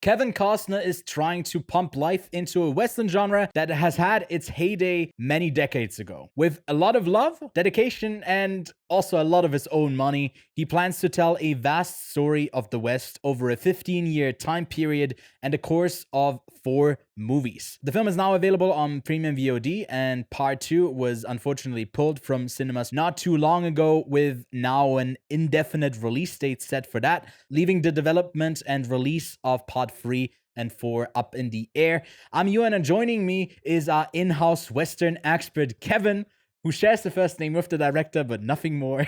Kevin Costner is trying to pump life into a Western genre that has had its heyday many decades ago. With a lot of love, dedication, and also a lot of his own money, he plans to tell a vast story of the West over a 15-year time period and a course of 4 movies. The film is now available on premium VOD, and part 2 was unfortunately pulled from cinemas not too long ago, with now an indefinite release date set for that, leaving the development and release of part 3 and 4 up in the air. I'm Ewan, and joining me is our in-house Western expert, Kevin, who shares the first name with the director, but nothing more.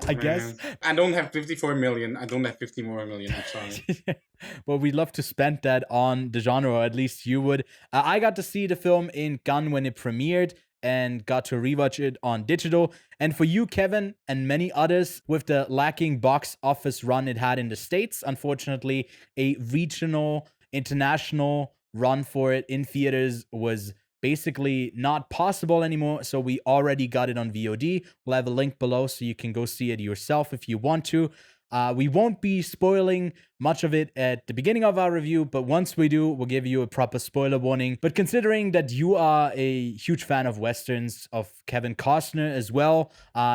I guess. I don't have 54 million. I don't have 50 more million. I'm sorry. Well, we'd love to spend that on the genre, or at least you would. I got to see the film in Cannes when it premiered and got to rewatch it on digital. And for you, Kevin, and many others, with the lacking box office run it had in the States, unfortunately, a regional, international run for it in theaters was basically not possible anymore. So we already got it on VOD. We'll have a link below so you can go see it yourself if you want to. We won't be spoiling much of it at the beginning of our review, but once we do, we'll give you a proper spoiler warning. But considering that you are a huge fan of Westerns, of Kevin Costner as well,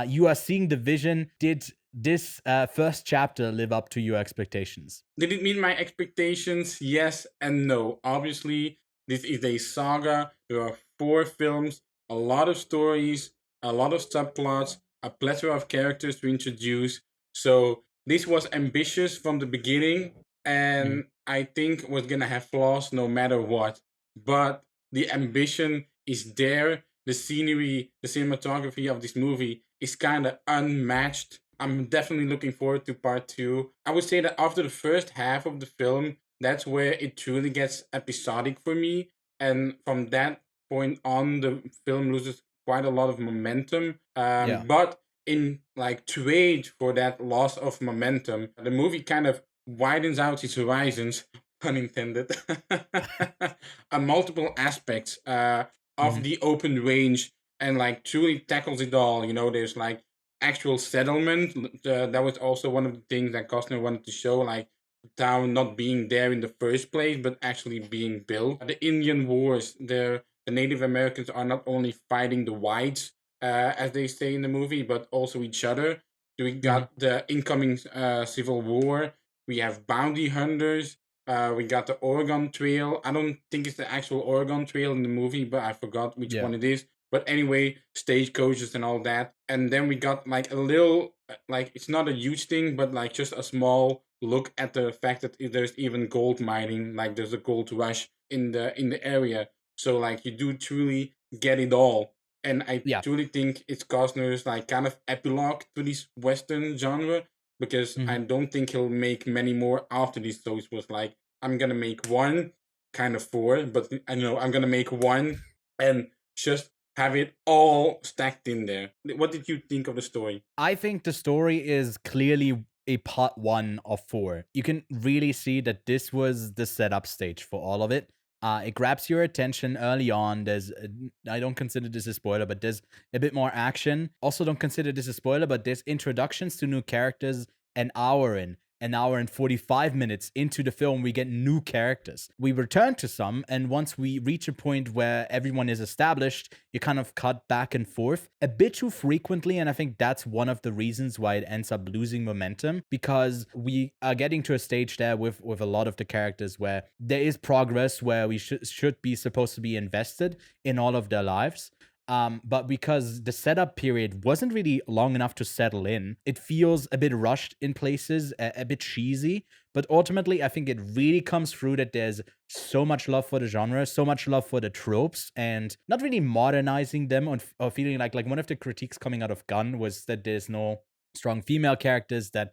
you are seeing the vision. Did this first chapter live up to your expectations? Did it meet my expectations? Yes and no. Obviously, this is a saga. There are 4 films, a lot of stories, a lot of subplots, a plethora of characters to introduce. So this was ambitious from the beginning, and I think was gonna have flaws no matter what. But the ambition is there. The scenery, the cinematography of this movie is kind of unmatched. I'm definitely looking forward to part 2. I would say that after the first half of the film, that's where it truly gets episodic for me. And from that point on, the film loses quite a lot of momentum. But in like trade for that loss of momentum, the movie kind of widens out its horizons, pun intended, on multiple aspects of the open range, and like truly tackles it all. You know, there's like actual settlement. That was also one of the things that Costner wanted to show, like the town not being there in the first place, but actually being built. The Indian Wars, the Native Americans are not only fighting the whites, as they say in the movie, but also each other. We got the incoming Civil War. We have bounty hunters. We got the Oregon Trail. I don't think it's the actual Oregon Trail in the movie, but I forgot which one it is. But anyway, stagecoaches and all that. And then we got like a little, like it's not a huge thing, but like just a small look at the fact that there's even gold mining, like there's a gold rush in the area. So like you do truly get it all. And I truly think it's Costner's like kind of epilogue to this Western genre, because I don't think he'll make many more after this. So it was like, I'm gonna make one, kind of 4, but I know I'm gonna make one and just have it all stacked in there. What did you think of the story? I think the story is clearly a part 1 of 4. You can really see that this was the setup stage for all of it. It grabs your attention early on. I don't consider this a spoiler, but there's a bit more action. Also, don't consider this a spoiler, but there's introductions to new characters an hour and 45 minutes into the film. We get new characters. We return to some, and once we reach a point where everyone is established, you kind of cut back and forth a bit too frequently, and I think that's one of the reasons why it ends up losing momentum, because we are getting to a stage there with a lot of the characters where there is progress, where we should be supposed to be invested in all of their lives. But because the setup period wasn't really long enough to settle in, it feels a bit rushed in places, a bit cheesy. But ultimately, I think it really comes through that there's so much love for the genre, so much love for the tropes, and not really modernizing them or feeling like one of the critiques coming out of Gunn was that there's no strong female characters, that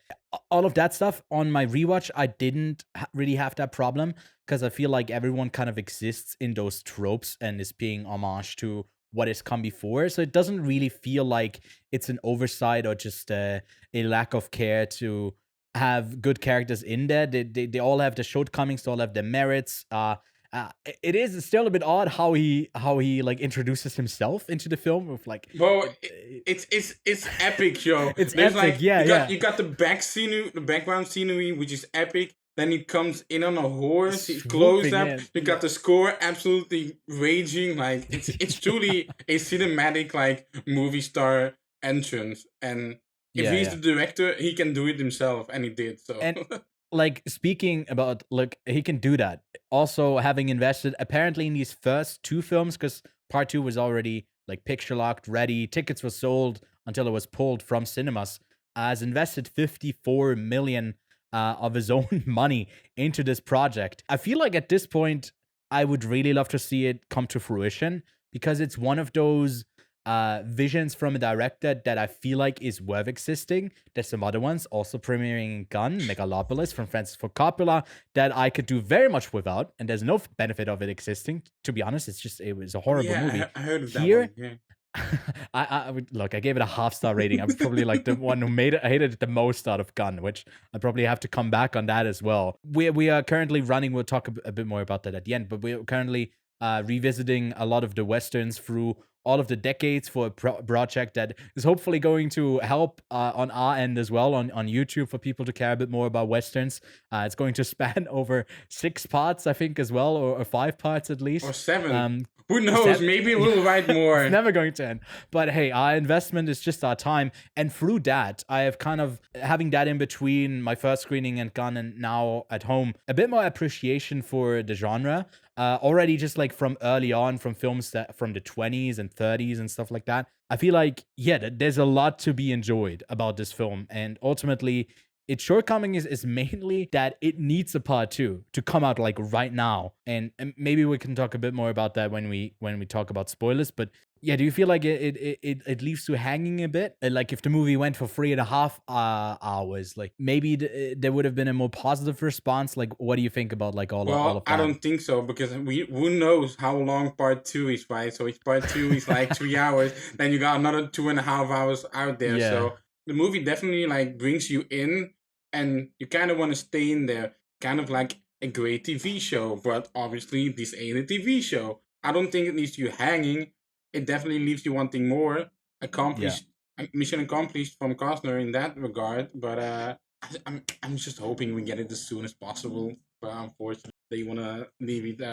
all of that stuff. On my rewatch, I didn't really have that problem, because I feel like everyone kind of exists in those tropes and is paying homage to what has come before. So it doesn't really feel like it's an oversight or just a lack of care to have good characters in there. They all have the shortcomings, they all have their merits. It is still a bit odd how he like introduces himself into the film with like. Well, it's epic, yo. It's There's epic, like yeah. you got the background scenery, which is epic. Then he comes in on a horse. He's close Swooping up. in. You got Yeah. the score absolutely raging. Like it's truly a cinematic like movie star entrance. And if Yeah, he's the yeah. director, he can do it himself, and he did. So And like speaking about like he can do that. Also having invested apparently in these first two films because part two was already like picture locked, ready, tickets were sold until it was pulled from cinemas. Has invested 54 million of his own money into this project. I feel like at this point, I would really love to see it come to fruition because it's one of those visions from a director that I feel like is worth existing. There's some other ones also premiering Gun, Megalopolis from Francis Ford Coppola that I could do very much without, and there's no benefit of it existing. To be honest, it was a oh horrible movie. yeah, I heard of that one. Here, Yeah. I would look. I gave it a half-star rating. I'm probably like the one who made it. I hated it the most out of Gun, which I probably have to come back on that as well. We are currently running. We'll talk a bit more about that at the end. But we're currently revisiting a lot of the westerns through all of the decades for a project that is hopefully going to help on our end as well on YouTube for people to care a bit more about westerns. It's going to span over 6 parts, I think, as well, or 5 parts at Or least. 7. Who knows? Maybe we'll write It's more. never going to end. But hey, our investment is just our time. And through that, I have kind of having that in between my first screening and Gun and now at home, a bit more appreciation for the genre. Already just like from early on, from films that from the 20s and 30s and stuff like that. I feel like, yeah, there's a lot to be enjoyed about this film. And ultimately, its shortcoming is mainly that it needs a part two to come out like right now, and maybe we can talk a bit more about that when we talk about spoilers. But yeah, do you feel like it leaves you hanging a bit? Like if the movie went for 3.5 hours, like maybe there would have been a more positive response. Like, what do you think about like all Well, of I that? don't think so because we who knows how long part 2 is, right? So if part 2 is like 3 hours, then you got another 2.5 hours out there. Yeah, So the movie definitely like brings you in, and you kind of want to stay in there, kind of like a great TV show. But obviously, this ain't a TV show. I don't think it leaves you hanging. It definitely leaves you wanting more. yeah. Accomplished, mission accomplished from Costner in that regard. But I'm just hoping we get it as soon as possible. But unfortunately, they want to leave it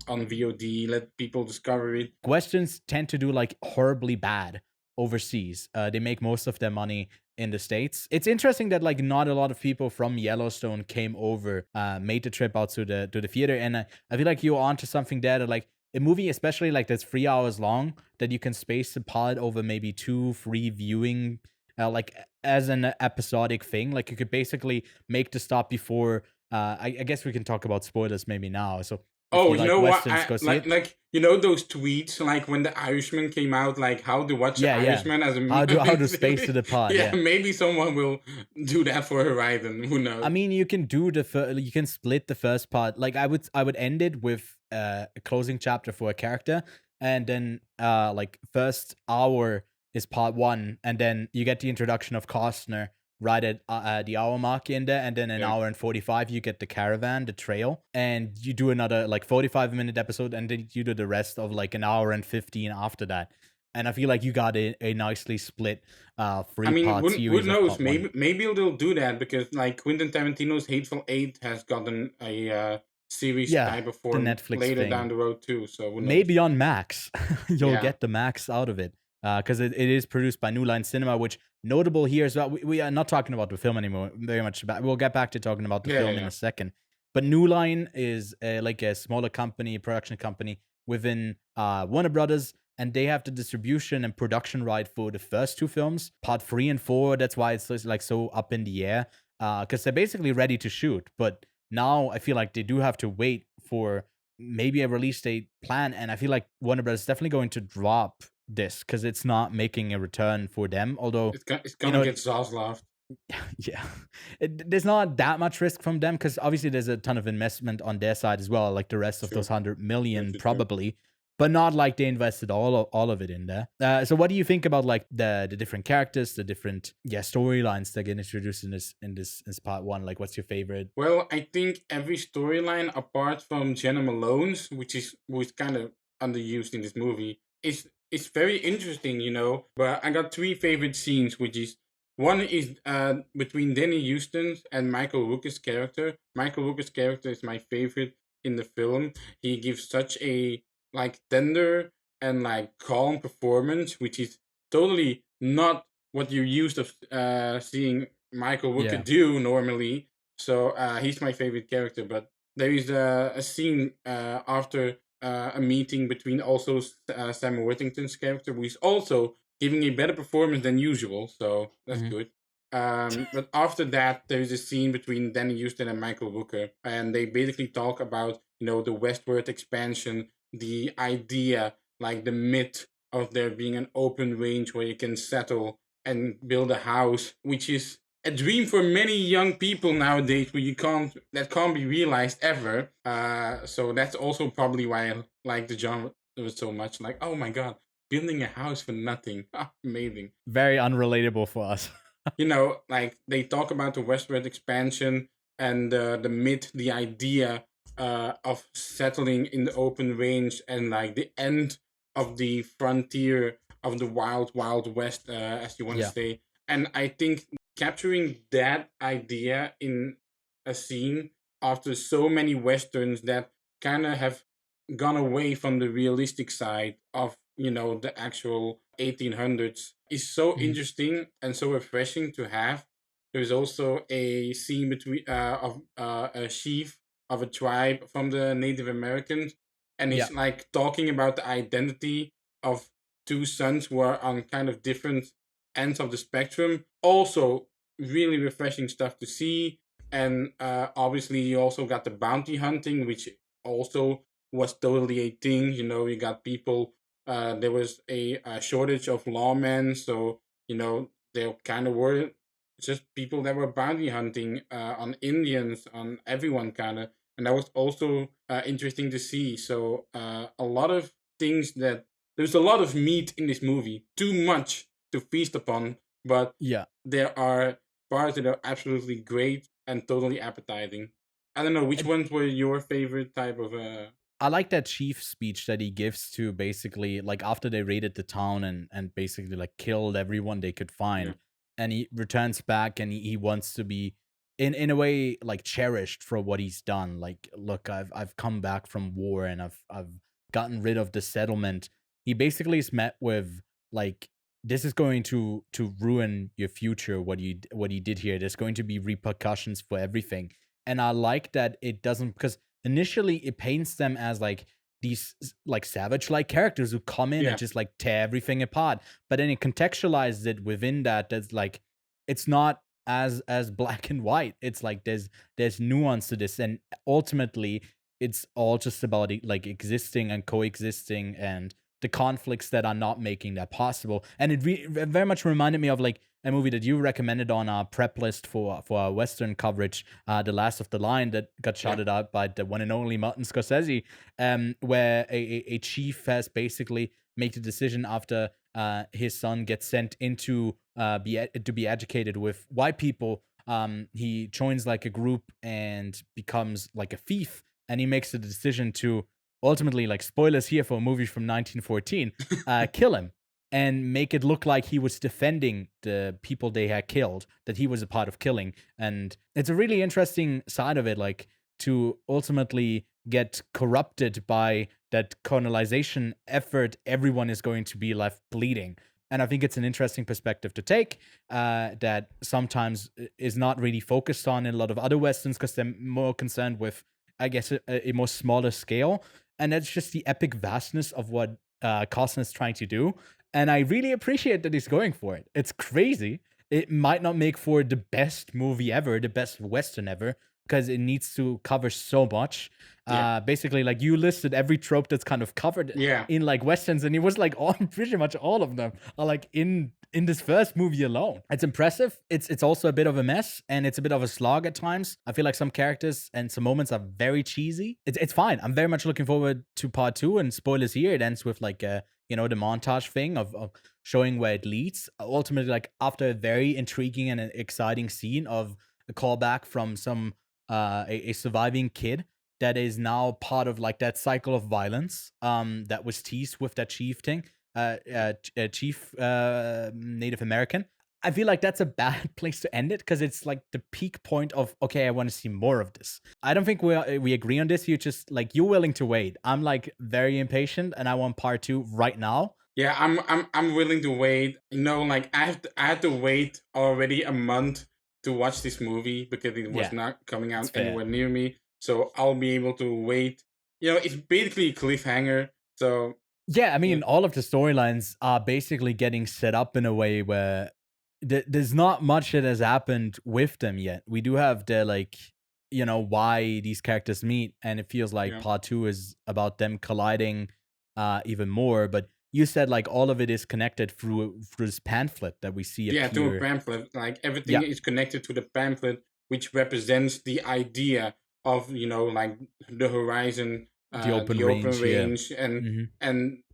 on VOD, let people discover it. Westerns tend to do like horribly bad overseas. They make most of their money in the States. It's interesting that like not a lot of people from Yellowstone came over, made the trip out to the theater, and I feel like you're onto something there. That like a movie, especially like that's 3 hours long, that you can space apart over maybe 2, 3 viewing, like as an episodic thing. Like you could basically make the stop before. I guess we can talk about spoilers maybe now. So if Oh, you you like know what? westerns, I go see it. like you know those tweets like when the Irishman came out, like how to watch the Yeah, yeah. Irishman as a How to space it apart? yeah, Yeah. maybe someone will do that for Horizon. Who I knows? mean, you can do you can split the first part. Like I would end it with a closing chapter for a character, and then like first hour is part one, and then you get the introduction of Costner right at the hour mark in there, and then an Yeah. hour and 45 you get the caravan, the trail, and you do another like 45-minute episode, and then you do the rest of like an hour and 15 after that. And I feel like you got a nicely split I three mean, part who series of knows? part one. Maybe they'll do that because like Quentin Tarantino's Hateful Eight has gotten a series Yeah, type of the form Netflix later down thing. the road too. So who knows? Maybe on Max, you'll Yeah, get the Max out of it. Because it is produced by New Line Cinema, which notable here as well. We are not talking about the film anymore. Very much about. We'll get back to talking about the yeah, yeah, film in yeah. a second. But New Line is like a smaller company, production company within Warner Brothers, and they have the distribution and production right for the first two films, part 3 and 4. That's why it's like so up in the air. Because they're basically ready to shoot, but now I feel like they do have to wait for maybe a release date plan, and I feel like Warner Bros. Is definitely going to drop this because it's not making a return for them. Although, It's you gonna know, get Zaslav. yeah, there's not that much risk from them because obviously there's a ton of investment on their side as well, like the rest of True, those 100 million true. probably, but not like they invested all of it in there. So, what do you think about like the different characters, the different storylines that get introduced in this part one? Like, what's your favorite? Well, I think every storyline apart from Jenna Malone's, which kind of underused in this movie, is very interesting, you know. But I got three favorite scenes, which is One is between Danny Houston's and Michael Rooker's character. Michael Rooker's character is my favorite in the film. He gives such a like tender and like calm performance, which is totally not what you're used of seeing Michael Rooker Yeah. do normally. So he's my favorite character. But there is a scene after a meeting between also Sam Worthington's character, who is also giving a better performance than usual. So that's Hmm. good. But after that, there is a scene between Danny Houston and Michael Rooker, and they basically talk about the westward expansion, the idea, like the myth of there being an open range where you can settle and build a house, which is a dream for many young people nowadays, but that can't be realized ever. So that's also probably why I like the genre so much. Like, oh my god, building a house for nothing, amazing. Very unrelatable for us. Like they talk about the westward expansion and the myth, the idea of settling in the open range and like the end of the frontier of the wild, wild west, as you want to Yeah. say. And I think capturing that idea in a scene after so many westerns that kind of have gone away from the realistic side of the actual 1800s is so Mhm. interesting and so refreshing to have. There's also a scene between of a chief of a tribe from the Native Americans, and Yeah. he's like talking about the identity of two sons who are on kind of different ends of the spectrum. Also, really refreshing stuff to see. And obviously, you also got the bounty hunting, which also was totally a thing. You got people. There was a shortage of lawmen, so there kind of were just people that were bounty hunting on Indians, on everyone, kind of, and that was also interesting to see. So a lot of things that there's a lot of meat in this movie, too much to feast upon, but Yeah. there are parts that are absolutely great and totally appetizing. I don't know which ones were your favorite type of. I like that chief speech that he gives to basically like after they raided the town and basically like killed everyone they could Yeah, find, and he returns back and he wants to be in a way like cherished for what he's done. Like, look, I've come back from war and I've gotten rid of the settlement. He basically is met with like, this is going to ruin your future. What you did here. There's going to be repercussions for everything, and I like that it doesn't, because initially it paints them as like these like savage like characters who come in and yeah, just like tear everything apart, but then it contextualizes it within that's like it's not as black and white. It's like there's nuance to this, and ultimately it's all just about like existing and coexisting and the conflicts that are not making that possible. And it very much reminded me of like a movie that you recommended on our prep list for our Western coverage, The Last of the Line, that got yeah, shouted out by the one and only Martin Scorsese, where a chief has basically made a decision after his son gets sent into to be educated with white people. He joins like a group and becomes like a thief, and he makes the decision to ultimately, like spoilers here for a movie from 1914, kill him and make it look like he was defending the people they had killed, that he was a part of killing. And it's a really interesting side of it, like to ultimately get corrupted by that colonization effort. Everyone is going to be left bleeding. And I think it's an interesting perspective to take that sometimes is not really focused on in a lot of other Westerns because they're more concerned with, I guess, a more smaller scale. And that's just the epic vastness of what Costner is trying to do, and I really appreciate that he's going for it. It's crazy. It might not make for the best movie ever, the best Western ever, because it needs to cover so much. yeah, Basically, like you listed every trope that's kind of covered yeah, in like Westerns, and it was like all pretty much all of them are like in this first movie alone. It's impressive. It's also a bit of a mess, and it's a bit of a slog at times. I feel like some characters and some moments are very cheesy. It's fine. I'm very much looking forward to part two. And spoilers here, it ends with like a the montage thing of showing where it leads. Ultimately, like after a very intriguing and exciting scene of a callback from some a surviving kid that is now part of like that cycle of violence that was teased with that chief thing, chief Native American. I feel like that's a bad place to end it because it's like the peak point of okay, I want to see more of this. I don't think we agree on this. You just like you're willing to wait. I'm like very impatient and I want part two right now. Yeah, I'm willing to wait. Like I had to wait already a month to watch this movie because it was Yeah, not coming it's out fair. anywhere near me. So I'll be able to wait. It's basically a cliffhanger. So Yeah, I yeah, mean, all of the storylines are basically getting set up in a way where there's not much that has happened with them yet. We do have the like, why these characters meet, and it feels like yeah, part two is about them colliding even more. But you said like all of it is connected through this pamphlet that we see yeah. To a appear. pamphlet, like everything Yeah, is connected to the pamphlet, which represents the idea of like the horizon, the open the open range. Yeah, range, and hmm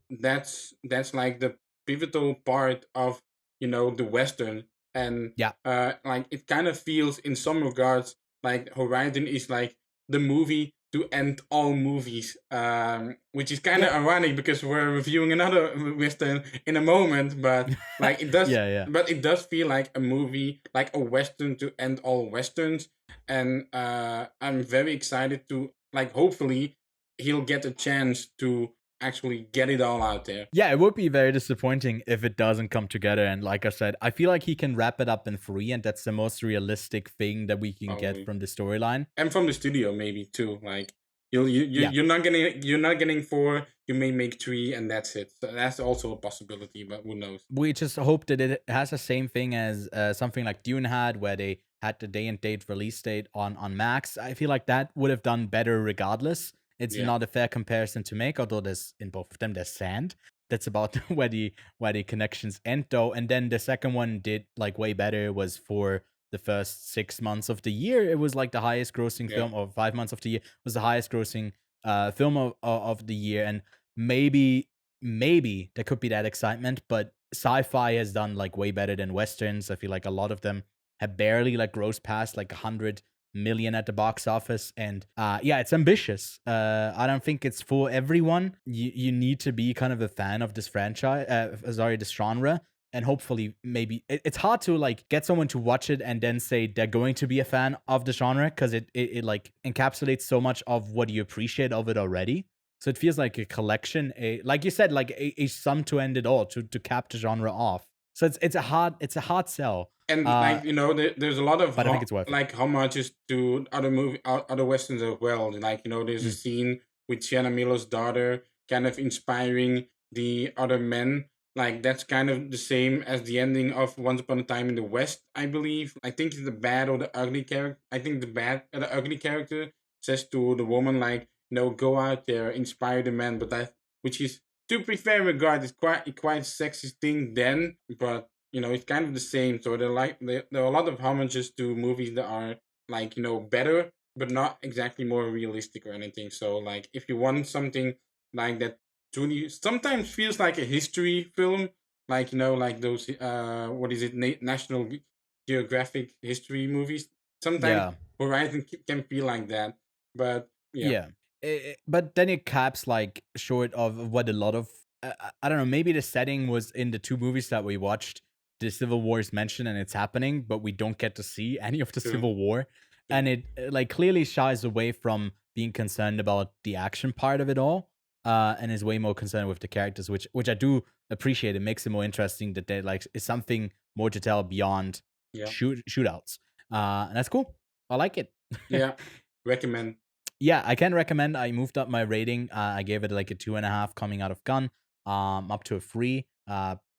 that's like the pivotal part of the western, and yeah, like it kind of feels in some regards like Horizon is like the movie to end all movies, which is kind of yeah, ironic because we're reviewing another western in a moment, but like it does, yeah, yeah. but it does feel like a movie, like a western to end all westerns, and I'm very excited to like hopefully he'll get a chance to actually get it all out there. Yeah, it would be very disappointing if it doesn't come together. And like I said, I feel like he can wrap it up in three, and that's the most realistic thing that we can get Probably. from the storyline. And from the studio maybe too. Like Yeah, you're not getting four. You may make three, and that's it. So that's also a possibility, but who knows? we just hope that it has the same thing as something like Dune had, where they had the day and date release date on Max. I feel like that would have done better regardless. It's Yeah, not a fair comparison to make, although there's in both of them there's sand. That's about where the connections end though. And then the second one did like way better was for the first 6 months of the year. It was like the highest grossing yeah, film, or 5 months of the year was the highest grossing film of the year. And maybe there could be that excitement, but sci-fi has done like way better than westerns. I feel like a lot of them have barely like grossed past like 100 million at the box office, and yeah, it's ambitious. I don't think it's for everyone. You need to be kind of a fan of this franchise, this genre, and hopefully maybe it's hard to like get someone to watch it and then say they're going to be a fan of the genre because it like encapsulates so much of what you appreciate of it already. So it feels like a collection, like you said, like a sum to end it all, to cap the genre off. So it's a hard sell. and like there's a lot of But I think it's worth it. like homages to other westerns as well. Like there's a Mm, scene with Sienna Miller's daughter, kind of inspiring the other men. Like that's kind of the same as the ending of Once Upon a Time in the West, I believe. I think the bad or the ugly character. I think the ugly character says to the woman like, go out there, inspire the men. But that, which is to be fair regard, is quite sexist thing then. But it's kind of the same. So there are a lot of homages to movies that are like better, but not exactly more realistic or anything. So like if you want something like that truly sometimes feels like a history film, like like those what is it, National Geographic history movies. Sometimes yeah, Horizon can feel like that, but yeah, yeah. But then it caps like short of what a lot of I don't know. Maybe the setting was in the two movies that we watched. The Civil War is mentioned and it's happening, but we don't get to see any of the true, Civil War, true. and it like clearly shies away from being concerned about the action part of it all, and is way more concerned with the characters, which I do appreciate. It makes it more interesting that there like is something more to tell beyond Yeah, shootouts, and that's cool. I like it. yeah, recommend. Yeah, I can recommend. I moved up my rating. I gave it like a 2.5 coming out of gun, up to a 3.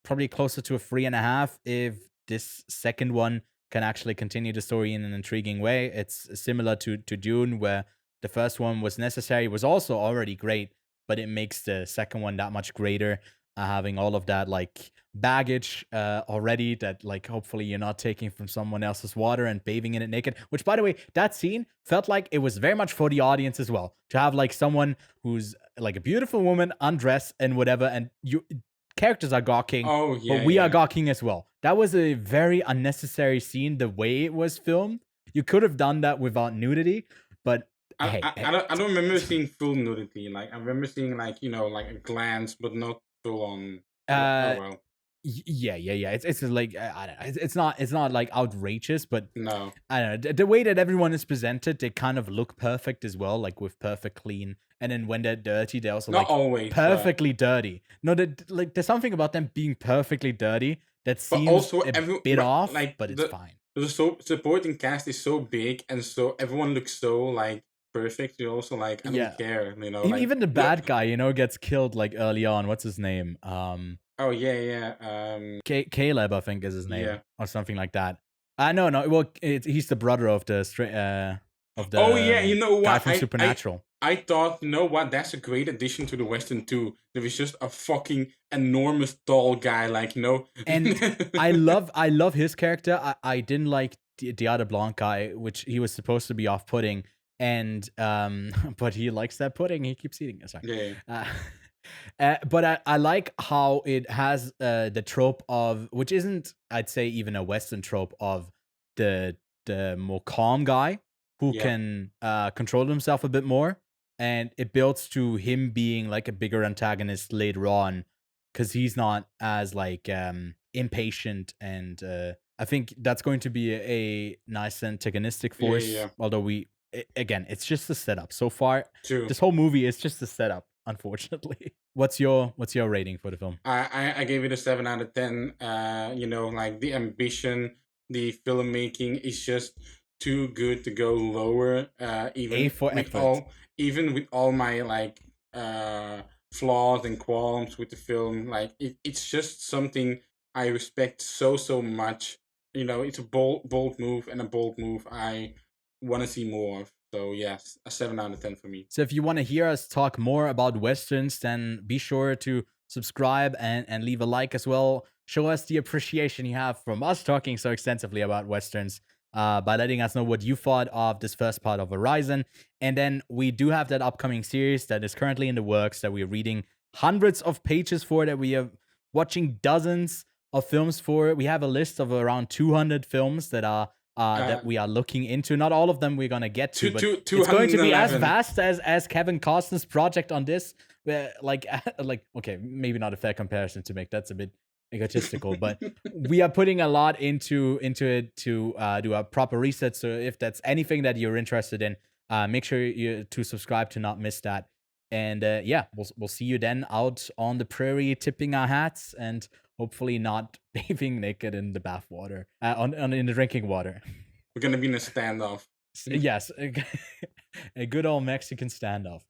Probably closer to a 3.5 if this second one can actually continue the story in an intriguing way. It's similar to Dune, where the first one was necessary, was also already great, but it makes the second one that much greater, having all of that like baggage already that like hopefully you're not taking from someone else's water and bathing in it naked. Which, by the way, that scene felt like it was very much for the audience as well, to have like someone who's like a beautiful woman undressed and whatever, and you characters are gawking, Oh but yeah, we are yeah. gawking as well. That was a very unnecessary scene the way it was filmed. You could have done that without nudity, but hey, I don't remember seeing full nudity. Like I remember seeing like like a glance, but not full on. But oh uh well. Yeah. It's like I don't know. It's not like outrageous, but No, I don't know. The way that everyone is presented, they kind of look perfect as well, like with perfect clean. And then when they're dirty, they're also not like always, perfectly dirty. No, that like there's something about them being perfectly dirty that but seems also a every bit off, like but it's fine. the supporting cast is so big, and so everyone looks so like perfect. You're also like, I don't Yeah. care, you know, like Even the no. bad guy, gets killed like early on. What's his name? Oh yeah, Caleb, I think is his name, yeah. or something like that. No. Well, he's the brother of the of Oh yeah, the you know guy what? from Supernatural. I thought, you know what? That's a great addition to the Western too. There was just a fucking enormous tall guy, like, you know. And I love his character. I didn't like the other blonde guy, which he was supposed to be off putting, and but he likes that pudding. He keeps eating it. Sorry. Yeah, Uh, but I like how it has the trope of, which isn't, I'd say, even a Western trope of the more calm guy who yeah, can control himself a bit more, and it builds to him being like a bigger antagonist later on because he's not as like impatient, and I think that's going to be a nice antagonistic force. yeah. Although again, it's just the setup so far. True. This whole movie is just the setup, unfortunately. What's your rating for the film? I gave it a 7 out of 10. You know, like the ambition, the filmmaking is just too good to go lower. A for effort. Even with all my like flaws and qualms with the film, like it's just something I respect so much. You know, it's a bold move, and a bold move I want to see more of. So yes, a 7 out of 10 for me. So if you want to hear us talk more about westerns, then be sure to subscribe and leave a like as well. Show us the appreciation you have from us talking so extensively about westerns by letting us know what you thought of this first part of Horizon. And then we do have that upcoming series that is currently in the works that we're reading hundreds of pages for, that we are watching dozens of films for. We have a list of around 200 films that we are looking into. Not all of them we're gonna get to, but it's going to be as 211. vast as Kevin Costner's project on this. Where like okay, maybe not a fair comparison to make. That's a bit egotistical, but we are putting a lot into it to do a proper research. So if that's anything that you're interested in, make sure you to subscribe to not miss that. And yeah, we'll see you then out on the prairie, tipping our hats and hopefully not bathing naked in the bath water, in the drinking water. We're gonna be in a standoff. Yes, a good old Mexican standoff.